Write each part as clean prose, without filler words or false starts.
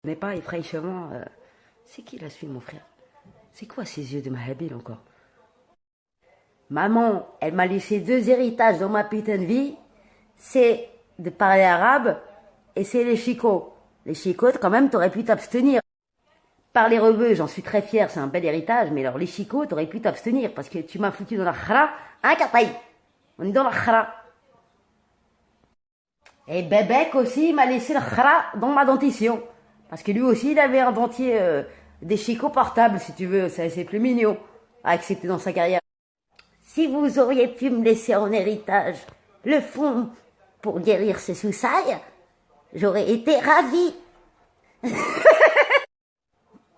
N'est pas effraîchement. C'est qui la suite, mon frère? C'est quoi ces yeux de Mahabil encore? Maman, elle m'a laissé deux héritages dans ma putain de vie. C'est de parler arabe et c'est les chicots. Les chicots, quand même, t'aurais pu t'abstenir. Parler rebeu, j'en suis très fière, c'est un bel héritage, mais alors les chicots, t'aurais pu t'abstenir parce que tu m'as foutu dans la khra, hein, Kataï? On est dans la khra. Et Bébek aussi m'a laissé le khra dans ma dentition. Parce que lui aussi, il avait un dentier, des chicots portables, si tu veux. C'est plus mignon à accepter dans sa carrière. Si vous auriez pu me laisser en héritage le fonds pour guérir ce soussailles, j'aurais été ravie.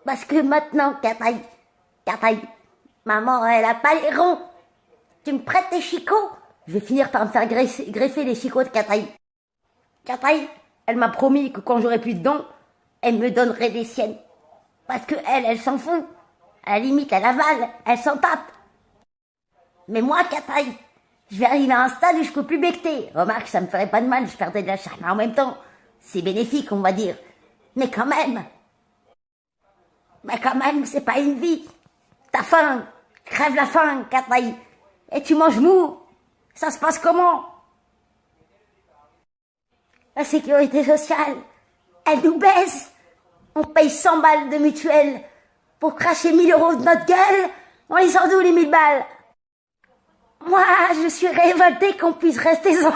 Parce que maintenant, Kataï, maman, elle a pas les ronds. Tu me prêtes tes chicots? Je vais finir par me faire greffer les chicots de Kataï. Kataï, elle m'a promis que quand j'aurai plus de dents, elle me donnerait des siennes. Parce que elle s'en fout. À la limite, elle avale, elle s'en tape. Mais moi, Kataï, je vais arriver à un stade où je peux plus becter. Remarque, ça me ferait pas de mal, je perdrais de la charme en même temps. C'est bénéfique, on va dire. Mais quand même, c'est pas une vie. T'as faim, crève la faim, Kataï. Et tu manges mou. Ça se passe comment? La sécurité sociale, elle nous baisse. On paye 100 balles de mutuelle pour cracher 1000 euros de notre gueule. On les sort d'où les 1000 balles? Moi, je suis révoltée qu'on puisse rester sans...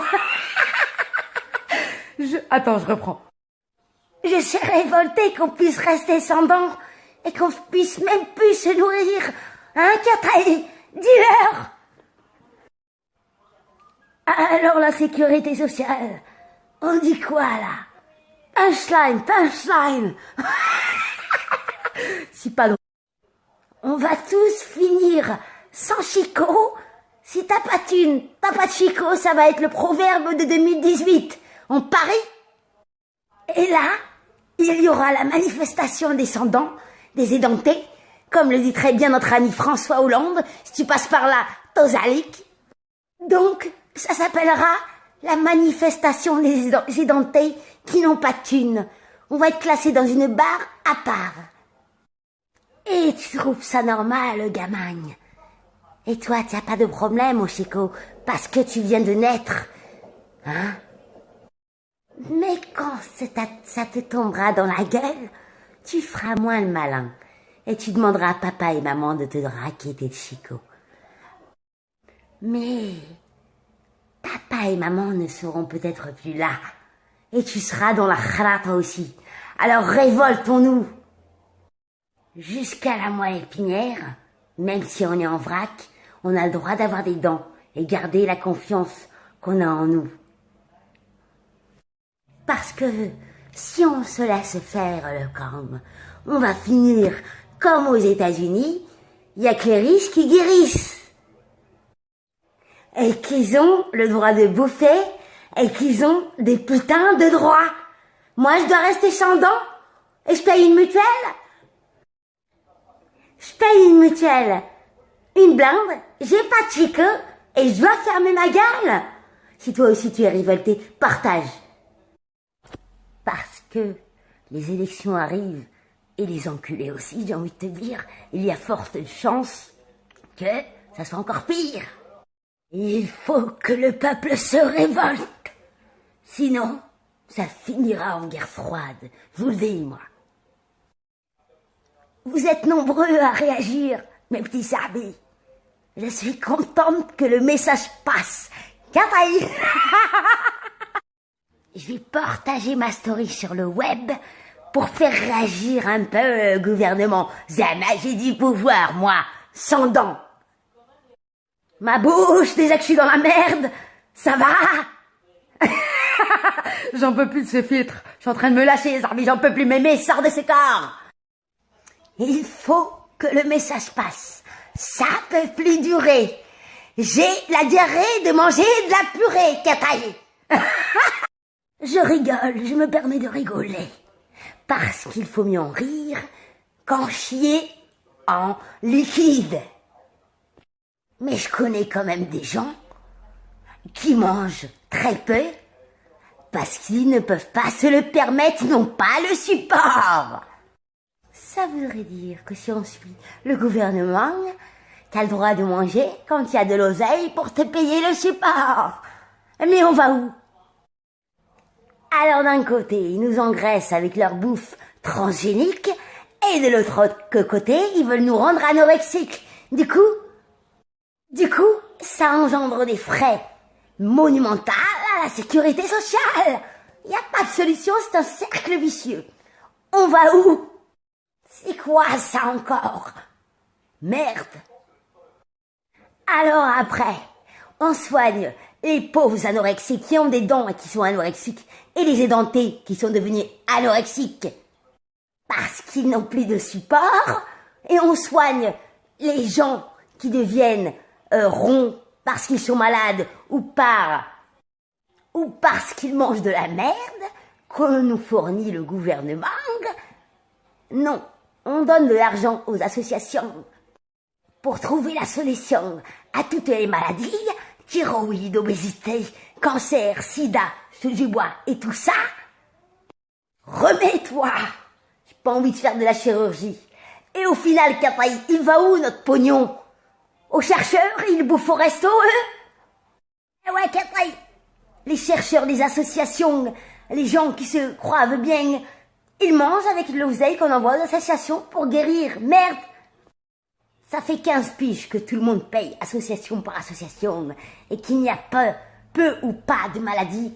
Attends, je reprends. Je suis révoltée qu'on puisse rester sans dents et qu'on puisse même plus se nourrir. Hein, Kataï? Dis-leur. Alors la sécurité sociale, on dit quoi là? Punchline. Si pas drôle. On va tous finir sans chicot. Si t'as pas de chicot, ça va être le proverbe de 2018. On parie. Et là, il y aura la manifestation des sans-dents, des édentés, comme le dit très bien notre ami François Hollande. Si tu passes par là, tosalique. Donc, ça s'appellera la manifestation des édentés qui n'ont pas de thunes. On va être classé dans une barre à part. Et tu trouves ça normal, gamagne? Et toi, t'as pas de problème, mon chico, parce que tu viens de naître. Hein? Mais quand ça te tombera dans la gueule, tu feras moins le malin. Et tu demanderas à papa et maman de te draquer tes chicots. Mais papa et maman ne seront peut-être plus là. Et tu seras dans la khara toi aussi. Alors révoltons-nous. Jusqu'à la moelle épinière, même si on est en vrac, on a le droit d'avoir des dents et garder la confiance qu'on a en nous. Parce que si on se laisse faire le camp, on va finir comme aux États-Unis, il y a que les riches qui guérissent. Et qu'ils ont le droit de bouffer et qu'ils ont des putains de droits. Moi, je dois rester sans dents et je paye une mutuelle. Je paye une mutuelle, une blinde, j'ai pas de chico et je dois fermer ma gueule. Si toi aussi tu es révolté, partage. Parce que les élections arrivent et les enculés aussi, j'ai envie de te dire, il y a forte chance que ça soit encore pire. Il faut que le peuple se révolte. Sinon, ça finira en guerre froide. Je vous le dis, moi. Vous êtes nombreux à réagir, mes petits sabis. Je suis contente que le message passe. Kataï. Je vais partager ma story sur le web pour faire réagir un peu le gouvernement. Jamais j'ai du pouvoir, moi, sans dents. Ma bouche, déjà que je suis dans la merde, ça va? J'en peux plus de ce filtre. Je suis en train de me lâcher, Zarbi, j'en peux plus. Mémé, sors de ce corps. Il faut que le message passe. Ça peut plus durer. J'ai la diarrhée de manger de la purée, Kataï. Je rigole, je me permets de rigoler. Parce qu'il faut mieux en rire qu'en chier en liquide. Mais je connais quand même des gens qui mangent très peu Parce qu'ils ne peuvent pas se le permettre, ils n'ont pas le support. Ça voudrait dire que si on suit le gouvernement, t'as le droit de manger quand il y a de l'oseille pour te payer le support. Mais on va où? Alors d'un côté, ils nous engraissent avec leur bouffe transgénique, et de l'autre côté, ils veulent nous rendre anorexiques. Du coup, ça engendre des frais monumentaux à la sécurité sociale. Il n'y a pas de solution, c'est un cercle vicieux. On va où? C'est quoi ça encore? Merde. Alors après, on soigne les pauvres anorexiques qui ont des dents et qui sont anorexiques, et les édentés qui sont devenus anorexiques parce qu'ils n'ont plus de support, et on soigne les gens qui deviennent ronds parce qu'ils sont malades ou parce qu'ils mangent de la merde que nous fournit le gouvernement. Non, on donne de l'argent aux associations pour trouver la solution à toutes les maladies, thyroïde, obésité, cancer, sida, je du bois et tout ça. Remets-toi. J'ai pas envie de faire de la chirurgie. Et au final, Kataï, il va où notre pognon? Aux chercheurs, ils bouffent au resto, eux? Eh ouais, Kataï, les chercheurs des associations, les gens qui se croient bien, ils mangent avec l'oseille qu'on envoie aux associations pour guérir. Merde. Ça fait 15 piges que tout le monde paye association par association et qu'il n'y a peu ou pas de maladies qui